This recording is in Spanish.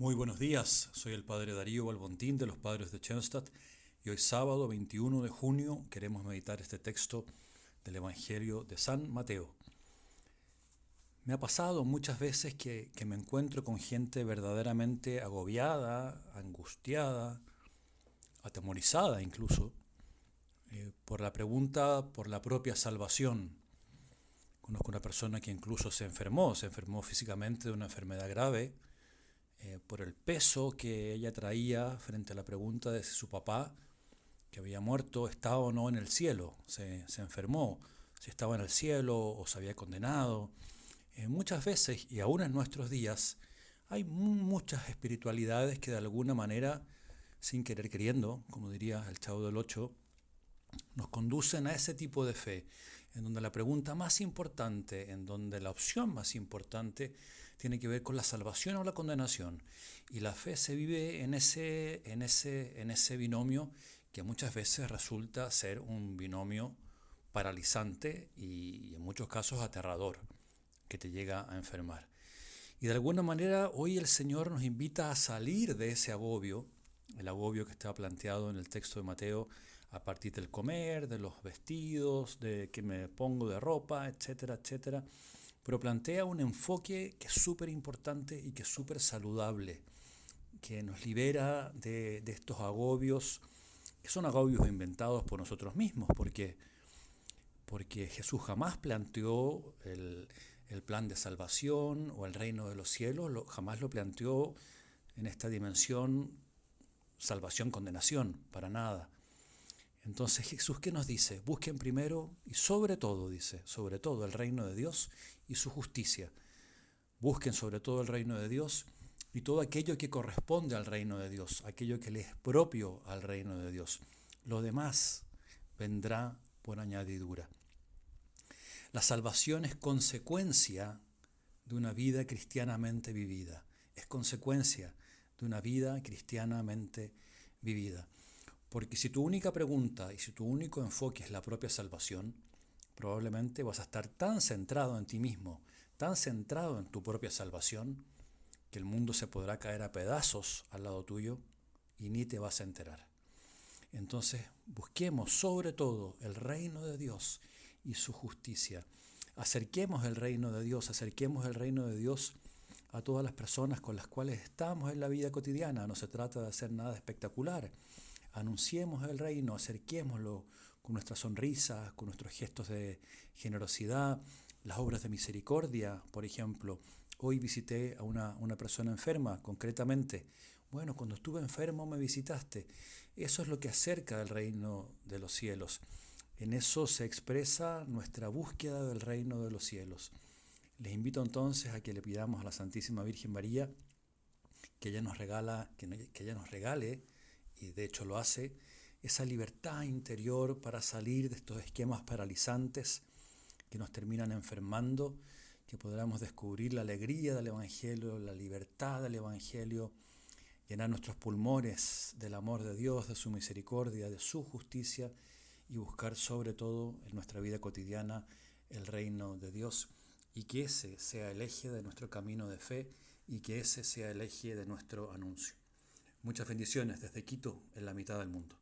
Muy buenos días, soy el Padre Darío Balbontín de los Padres de Schoenstatt y hoy sábado 21 de junio queremos meditar este texto del Evangelio de San Mateo. Me ha pasado muchas veces que me encuentro con gente verdaderamente agobiada, angustiada, atemorizada incluso, por la pregunta por la propia salvación. Conozco una persona que incluso se enfermó físicamente de una enfermedad grave, por el peso que ella traía frente a la pregunta de si su papá, que había muerto, estaba o no en el cielo. Se enfermó, si estaba en el cielo o se había condenado. Muchas veces, y aún en nuestros días, hay muchas espiritualidades que de alguna manera, sin querer queriendo, como diría el Chavo del Ocho, nos conducen a ese tipo de fe, en donde la pregunta más importante, en donde la opción más importante tiene que ver con la salvación o la condenación. Y la fe se vive en ese binomio que muchas veces resulta ser un binomio paralizante y en muchos casos aterrador, que te llega a enfermar. Y de alguna manera hoy el Señor nos invita a salir de ese agobio, el agobio que está planteado en el texto de Mateo a partir del comer, de los vestidos, de que me pongo de ropa, etcétera, etcétera. Pero plantea un enfoque que es súper importante y que es súper saludable, que nos libera de estos agobios, que son agobios inventados por nosotros mismos, porque Jesús jamás planteó el plan de salvación o el reino de los cielos, jamás lo planteó en esta dimensión salvación-condenación, para nada. Entonces Jesús, ¿qué nos dice? Busquen primero y sobre todo, dice, sobre todo el reino de Dios y su justicia. Busquen sobre todo el reino de Dios y todo aquello que corresponde al reino de Dios, aquello que le es propio al reino de Dios. Lo demás vendrá por añadidura. La salvación es consecuencia de una vida cristianamente vivida. Es consecuencia de una vida cristianamente vivida. Porque si tu única pregunta y si tu único enfoque es la propia salvación, probablemente vas a estar tan centrado en ti mismo, tan centrado en tu propia salvación, que el mundo se podrá caer a pedazos al lado tuyo y ni te vas a enterar. Entonces, busquemos sobre todo el reino de Dios y su justicia. Acerquemos el reino de Dios a todas las personas con las cuales estamos en la vida cotidiana. No se trata de hacer nada espectacular. Anunciemos el reino, acerquémoslo con nuestras sonrisas, con nuestros gestos de generosidad, las obras de misericordia, por ejemplo. Hoy visité a una persona enferma, concretamente. Bueno, cuando estuve enfermo me visitaste. Eso es lo que acerca del reino de los cielos. En eso se expresa nuestra búsqueda del reino de los cielos. Les invito entonces a que le pidamos a la Santísima Virgen María que ella nos regale, y de hecho lo hace, esa libertad interior para salir de estos esquemas paralizantes que nos terminan enfermando, que podamos descubrir la alegría del Evangelio, la libertad del Evangelio, llenar nuestros pulmones del amor de Dios, de su misericordia, de su justicia y buscar sobre todo en nuestra vida cotidiana el reino de Dios y que ese sea el eje de nuestro camino de fe y que ese sea el eje de nuestro anuncio. Muchas bendiciones desde Quito, en la mitad del mundo.